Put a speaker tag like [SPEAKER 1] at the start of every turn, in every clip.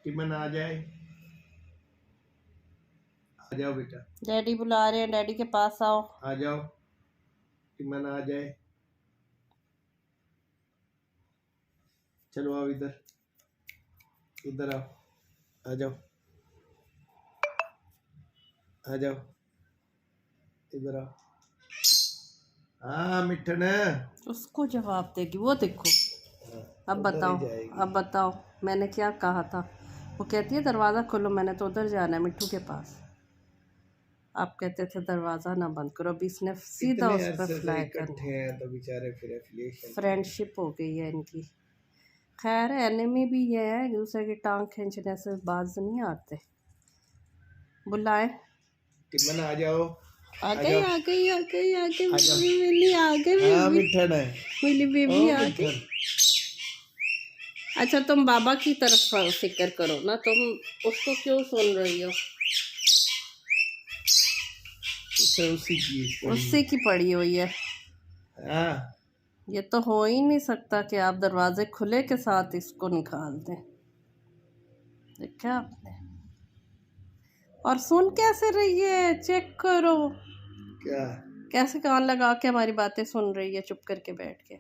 [SPEAKER 1] Tiemann आ जाए, आ जाओ बेटा,
[SPEAKER 2] डैडी बुला रहे हैं, डैडी के पास आओ।
[SPEAKER 1] आ जाओ, टिमन आ जाए, चलो आओ इधर, इधर आओ, आ जाओ, आ जाओ, इधर आओ। हाँ मिठन,
[SPEAKER 2] उसको जवाब देगी वो, देखो। अब
[SPEAKER 1] उधर ही
[SPEAKER 2] बताओ,
[SPEAKER 1] जाएगी।
[SPEAKER 2] अब बताओ मैंने क्या कहा था। वो कहती है दरवाज़ा खोलो, मैंने तो उधर जाना है मिट्टू के पास। आप कहते थे दरवाज़ा ना बंद करो, अभी इसने सीधा
[SPEAKER 1] इतने
[SPEAKER 2] उस पर
[SPEAKER 1] अरसे से
[SPEAKER 2] फ्लाई
[SPEAKER 1] इकट्ठे
[SPEAKER 2] करना।
[SPEAKER 1] हैं तो बेचारे फिर एफिलिएशन।
[SPEAKER 2] फ्रेंडशिप हो गई है इनकी। खैर एनिमी भी ये है, एक दूसरे की टांग खींचने से बाज नहीं आते। बुलाए।
[SPEAKER 1] टिमन आ जाओ,
[SPEAKER 2] आ
[SPEAKER 1] आ
[SPEAKER 2] गई
[SPEAKER 1] जाओ,
[SPEAKER 2] आ गई आ गई आ गई,
[SPEAKER 1] आ जाओ।
[SPEAKER 2] मिली आ गई,
[SPEAKER 1] हाँ
[SPEAKER 2] बेबी
[SPEAKER 1] मिठन है,
[SPEAKER 2] मिली,
[SPEAKER 1] ओ
[SPEAKER 2] बेबी आ गई।
[SPEAKER 1] मिठन।
[SPEAKER 2] अच्छा तुम बाबा की तरफ फिक्र करो ना, तुम उसको क्यों सुन रही हो? उसी की पड़ी हुई है।
[SPEAKER 1] हाँ
[SPEAKER 2] ये तो हो ही नहीं सकता कि आप दरवाजे खुले के साथ इसको निकाल दें। देखा आपने? और सुन कैसे रही है, चेक करो
[SPEAKER 1] क्या,
[SPEAKER 2] कैसे कान लगा के हमारी बातें सुन रही है, चुप करके बैठ के,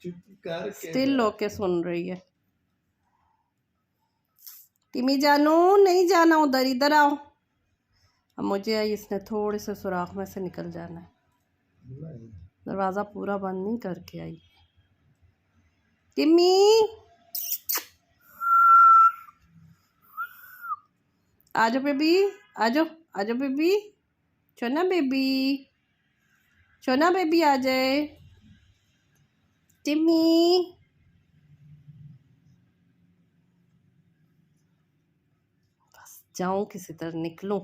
[SPEAKER 1] चुप करके
[SPEAKER 2] स्टिल
[SPEAKER 1] बैठ।
[SPEAKER 2] होके सुन रही है। टिमी जानू नहीं जाना उधर, इधर आओ। अब मुझे इसने थोड़े से सुराख में से निकल जाना है।
[SPEAKER 1] नहीं।
[SPEAKER 2] दरवाज़ा पूरा बंद नहीं करके आई। टिम्मी आजो बेबी, आजो आजो बेबी, छोना बेबी, छोना बेबी आ जाए। टिम्मी बस जाऊं किसी तरह निकलूं।